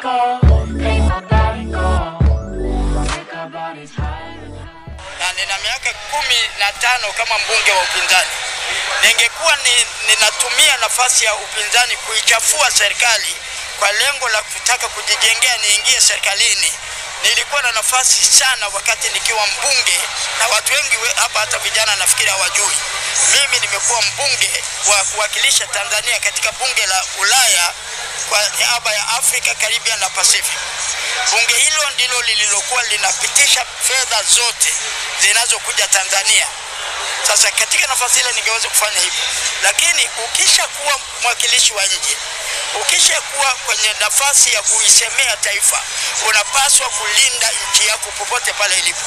go, make my body go, make our bodies high. Na nina miaka 15 kama mbunge wa upinzani. Ningekuwa ninatumia nafasi ya upinzani kuichafua serikali kwa lengo la kutaka kujijengea niingie serikalini. Nilikuwa na nafasi sana wakati nikiwa mbunge, na watu wengi hapa hata vijana nafikiri hawajui. Mimi nimekuwa mbunge wa kuwakilisha Tanzania katika bunge la Ulaya kwa niaba ya Afrika, Caribbean na Pacific. Bunge hilo ndilo lililokuwa linapitisha fedha zote zinazokuja Tanzania. Sasa katika nafasi ile ningeweza kufanya hivyo. Lakini ukisha kuwa mwakilishi wa nje, ukisha kuwa kwenye nafasi ya kuisemea taifa, unapaswa kulinda nchi yako popote pale ilipo.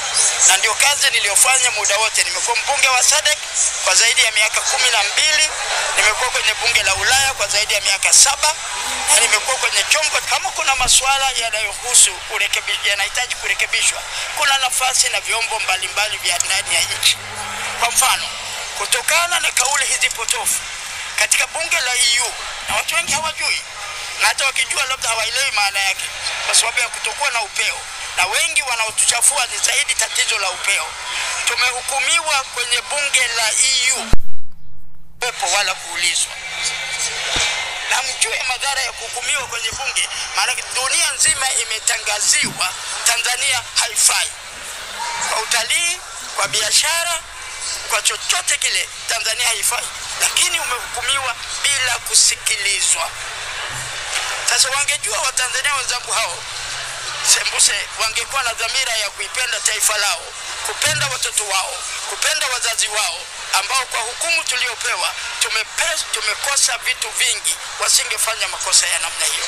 Na ndio kazi niliyofanya muda wote. Nimekuwa mbunge wa SADC kwa zaidi ya miaka 12, nimekuwa kwenye bunge la Ulaya kwa zaidi ya miaka 7, na nimekuwa kwenye chombo. Kama kuna masuala yanayohusu yanahitaji kurekebishwa, kuna nafasi na vyombo mbalimbali vya ndani ya nchi. Kwa mfano, kutokana na kauli hizi potofu katika bunge la EU, na watu wengi hawajui, na hata wakijua labda hawaelewi maana yake kwa sababu ya kutokuwa na upeo, na wengi wanaotuchafua ni zaidi tatizo la upeo. Tumehukumiwa kwenye bunge la EU pepo wala kuulizwa. Na mjue madhara ya kuhukumiwa kwenye bunge, maana dunia nzima imetangaziwa Tanzania haifai. Kwa utalii, kwa biashara, kwa chochote kile Tanzania haifai, lakini umehukumiwa bila kusikilizwa. Sasa wangejua Watanzania wenzangu hao sembuse, wangekuwa na dhamira ya kuipenda taifa lao, kupenda watoto wao, kupenda wazazi wao, ambao kwa hukumu tuliopewa tumekosa vitu vingi, wasingefanya makosa ya namna hiyo.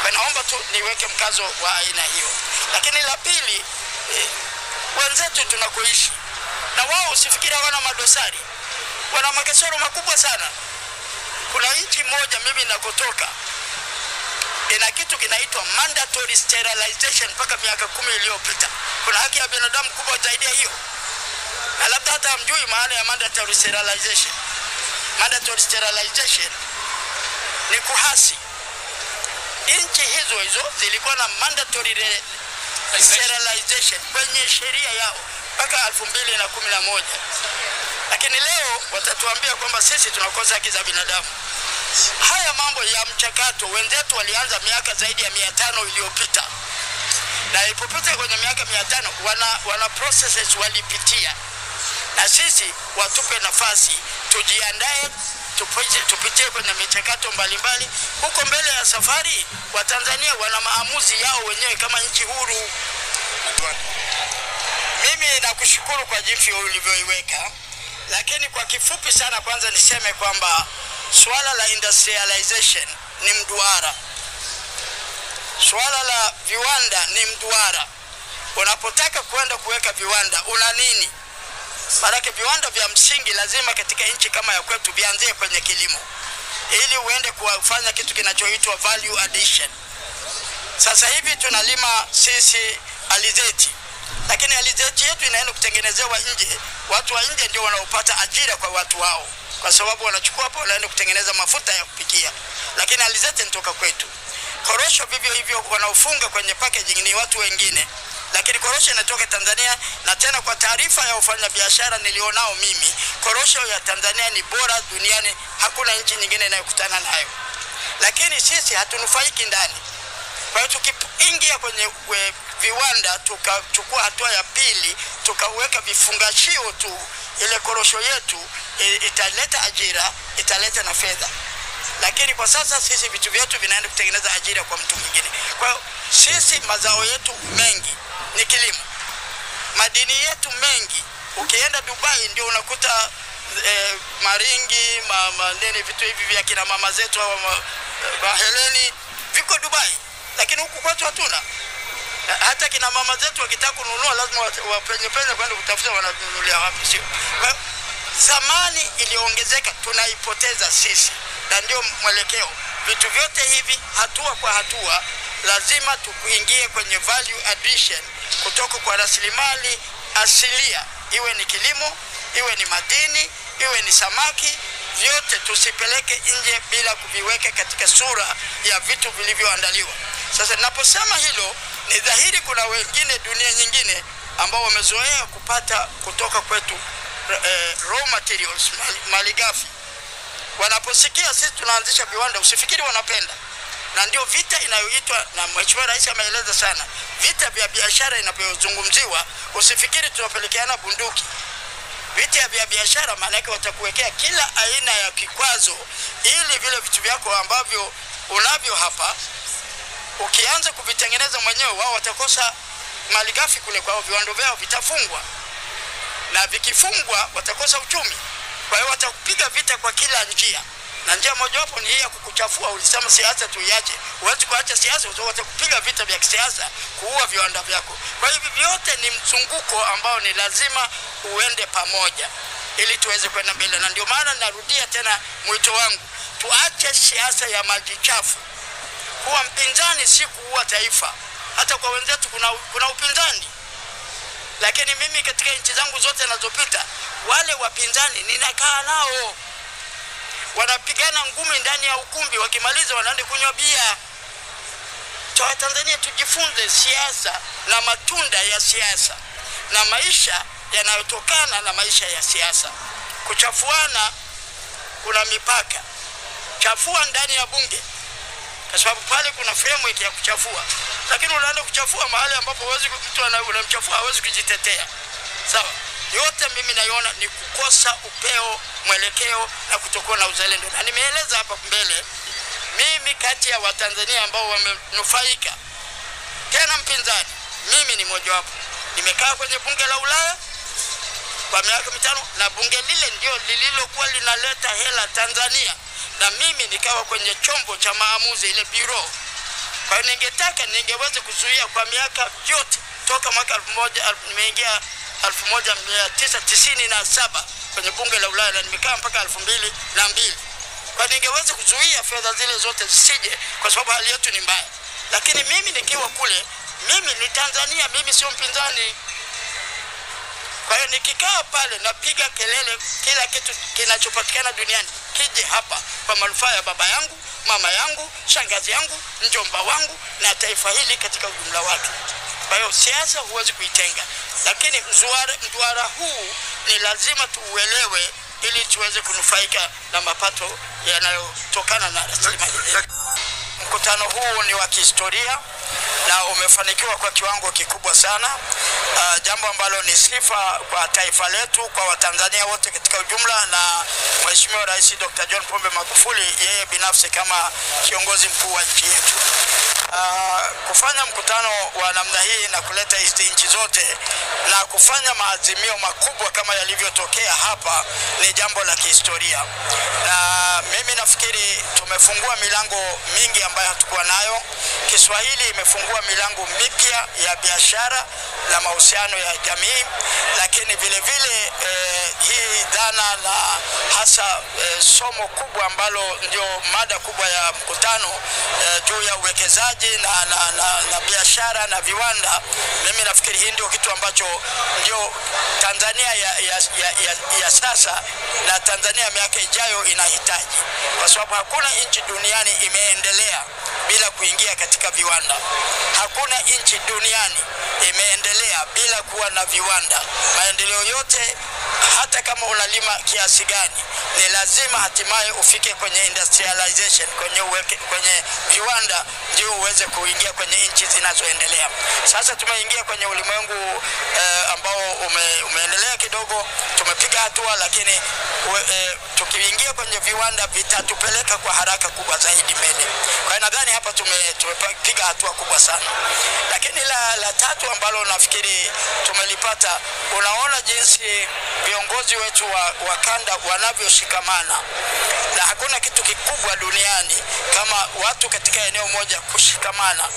Kwa naomba tu niweke mkazo wa aina hiyo. Lakini la pili, wenzetu tunakoishi, na wao usifikiri wana madosari, wana makasoro makubwa sana. Kuna nchi moja mimi nakotoka, ina kitu kinaitwa mandatory sterilization mpaka miaka 10 iliyopita. Kuna haki ya binadamu kubwa zaidi ya hiyo. Na labda hata hamjui maana ya mandatory sterilization. Mandatory sterilization ni kuhasi. Nchi hizo zilikuwa na mandatory sterilization kwenye sheria yao mpaka 2011. Lakini leo watatuambia kwamba sisi tunakosa haki za binadamu. Haya mambo ya mchakato wenzetu walianza miaka zaidi ya 500 iliyopita. Na ilipopita kwenye miaka 500 wana processes walipitia. Na sisi watupe nafasi tujiandae, tupitie kwenye michakato mbalimbali. Huko mbele ya safari wa Tanzania wana maamuzi yao wenyewe kama nchi huru. Mimi nakushukuru kwa jinsi ulivyoiweka, lakini kwa kifupi sana kwanza niseme kwamba swala la industrialization ni mduara. Swala la viwanda ni mduara. Unapotaka kwenda kuweka viwanda una nini? Maana viwanda vya msingi lazima katika nchi kama ya kwetu vianzie kwenye kilimo, ili uende kufanya kitu kinachoitwa value addition. Sasa hivi tunalima sisi alizeti, lakini alizeti yetu inaenda kutengenezewa nje. Watu wa nje ndio wanaopata ajira kwa watu wao, kwa sababu wanachukua hapo wanaenda kutengeneza mafuta ya kupikia, lakini alizeti inatoka kwetu. Korosho vivyo hivyo wanaofunga kwenye packaging ni watu wengine, lakini korosho inatoka Tanzania. Na tena kwa taarifa ya wafanyabiashara nilionao mimi, korosho ya Tanzania ni bora duniani, hakuna nchi nyingine inayokutana nayo. Lakini sisi hatunufaiki ndani. Kwa hiyo tukiingia kwenye viwanda tukachukua hatua ya pili, tukaweka vifungashio tu, ile korosho yetu italeta ajira, italeta na fedha. Lakini kwa sasa sisi vitu vyetu vinaenda kutengeneza ajira kwa mtu mwingine. Kwa hiyo sisi mazao yetu mengi ni kilimo. Madini yetu mengi, ukienda Dubai ndio unakuta maringi, nini vitu hivi vya kina mama zetu au Heleni viko Dubai. Lakini huku kwetu hatuna. Hata kina mama zetu wakitaka kununua lazima wapenye kwenda kutafuta wananunulia wapi, sio? Zamani iliongezeka, tunaipoteza sisi. Na ndio mwelekeo. Vitu vyote hivi hatua kwa hatua lazima tukuingie kwenye value addition kutoka kwa rasilimali asilia, iwe ni kilimo, iwe ni madini, iwe ni samaki, vyote tusipeleke nje bila kuviweka katika sura ya vitu vilivyoandaliwa. Sasa ninaposema hilo, ni dhahiri kuna wengine dunia nyingine ambao wamezoea kupata kutoka kwetu raw materials, malighafi. Wanaposikia sisi tunaanzisha viwanda, usifikiri wanapenda. Na ndio vita inayoitwa, na Mheshimiwa Rais ameeleza sana, vita vya biashara inapozungumziwa, usifikiri tunapelekeana bunduki. Vita vya biashara maana yake watakuwekea kila aina ya kikwazo ili vile vitu vyako ambavyo unavyo hapa ukianza kuvitengeneza mwenyewe, wao watakosa malighafi kule kwao, viwanda vyao vitafungwa. Na vikifungwa watakosa uchumi. Kwa hiyo watakupiga vita kwa kila njia. Na njia moja wapo ni hii ya kukuchafua. Ulisema siasa tuiache. Huwezi kuacha siasa, watakupiga vita vya kisiasa, kuua viwanda vyako. Kwa hivyo vyote ni mzunguko ambao ni lazima uende pamoja ili tuweze kwenda mbele. Na ndio maana narudia tena mwito wangu, tuache siasa ya maji chafu. Kuwa mpinzani si kuua taifa. Hata kwa wenzetu kuna upinzani. Lakini mimi katika nchi zangu zote ninazopita, wale wapinzani ninakaa nao. Wanapigana ngumi ndani ya ukumbi, wakimaliza wanaenda kunywa bia. Kwa Tanzania tujifunze siasa na matunda ya siasa na maisha yanayotokana na maisha ya siasa. Kuchafuana kuna mipaka. Chafua ndani ya bunge, kwa sababu pale kuna framework ya kuchafua. Lakini unaenda kuchafua mahali ambapo mtu anamchafua hawezi kujitetea. Sawa? Yote mimi naiona ni kukosa upeo, mwelekeo na kutokuwa na uzalendo. Na nimeeleza hapa mbele, mimi kati ya Watanzania ambao wamenufaika tena mpinzani, mimi ni mmoja wapo. Nimekaa kwenye bunge la Ulaya kwa miaka 5 na bunge lile ndio lililokuwa linaleta hela Tanzania, na mimi nikawa kwenye chombo cha maamuzi, ile bureau. Kwa hiyo ningeweza kuzuia kwa miaka yote toka mwaka 1997 kwenye bunge la Ulaya, na nimekaa mpaka 2002. Kwa ningeweza kuzuia fedha zile zote zisije, kwa sababu hali yetu ni mbaya. Lakini mimi nikiwa kule, mimi ni Tanzania, mimi sio mpinzani. Kwa hiyo nikikaa pale napiga kelele, kila kitu kinachopatikana duniani kije hapa kwa manufaa ya baba yangu, mama yangu, shangazi yangu, mjomba wangu na taifa hili katika ujumla wake. Kwa hiyo siasa huwezi kuitenga, lakini mduara huu ni lazima tuuelewe ili tuweze kunufaika na mapato yanayotokana na rasilimali. Mkutano huu ni wa kihistoria na umefanikiwa kwa kiwango kikubwa sana, jambo ambalo ni sifa kwa taifa letu, kwa Watanzania wote katika ujumla, na Mheshimiwa Rais Dr. John Pombe Magufuli yeye binafsi kama kiongozi mkuu wa nchi yetu. Kufanya mkutano wa namna hii na kuleta nchi zote na kufanya maazimio makubwa kama yalivyotokea hapa ni jambo la kihistoria. Na mimi nafikiri tumefungua milango mingi ambayo hatukuwa nayo. Kiswahili imefungua milango mipya ya biashara na mahusiano ya jamii, lakini vile vile hii dhana na hasa somo kubwa ambalo ndio mada kubwa ya mkutano juu ya uwekezaji na biashara na viwanda, mimi nafikiri hii ndio kitu ambacho ndio Tanzania ya sasa na Tanzania miaka ijayo inahitaji, kwa sababu hakuna nchi duniani imeendelea bila kuingia katika viwanda. Hakuna nchi duniani imeendelea bila kuwa na viwanda. Maendeleo yote, hata kama unalima kiasi gani, ni lazima hatimaye ufike kwenye industrialization, kwenye viwanda, ndio uweze kuingia kwenye nchi zinazoendelea. Sasa tumeingia kwenye ulimwengu ambao umeendelea kidogo, tumepiga hatua, lakini tukiingia kwenye viwanda vitatupeleka kwa haraka kubwa zaidi mbele. Kwa nadhani hapa tumepiga hatua kubwa sana. Lakini la tatu ambalo nafikiri tumelipata, unaona jinsi viongozi wetu wa kanda wanavyoshikamana. Na hakuna kitu kikubwa duniani kama watu katika eneo moja kushikamana.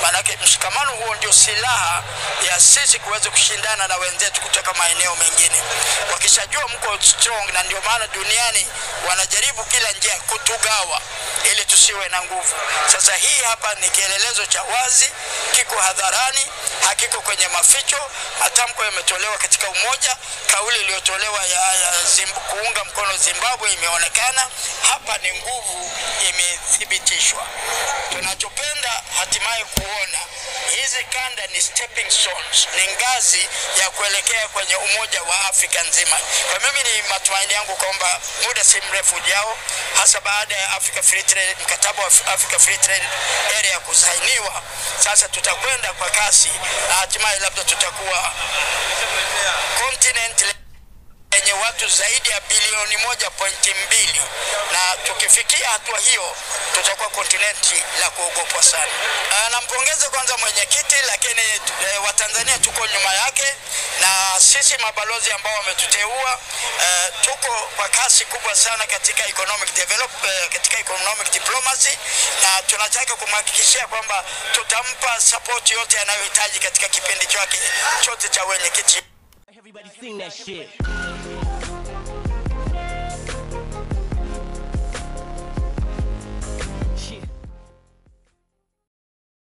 Maanake mshikamano huo ndio silaha ya sisi kuweza kushindana na wenzetu kutoka maeneo mengine. Wakishajua mko strong, na ndio maana duniani wanajaribu kila njia kutugawa ili tusiwe na nguvu. Sasa hii hapa ni kielelezo cha wazi, kiko hadharani. hakiko kwenye maficho. Matamko yametolewa katika umoja. Kauli iliyotolewa ya kuunga mkono Zimbabwe imeonekana. Hapa ni nguvu imethibitishwa. Tunachopenda hatimaye kuona hizi kanda ni stepping stones, ni ngazi ya kuelekea kwenye umoja wa Afrika nzima. Kwa mimi ni matumaini yangu kwamba muda si mrefu ujao, hasa baada ya mkataba wa Africa Free Trade Area kusainiwa, sasa tutakwenda kwa kasi na hatimaye labda tutakuwa continent yenye watu zaidi ya bilioni 1.2, na tukifikia hatua hiyo tutakuwa kontinenti la kuogopwa sana. Nampongeza kwanza mwenyekiti, lakini Watanzania tuko nyuma yake, na sisi mabalozi ambao wametuteua tuko kwa kasi kubwa sana katika economic diplomacy, na tunataka kumhakikishia kwamba tutampa support yote anayohitaji katika kipindi chake chote cha wenyekiti. Everybody sing that shit.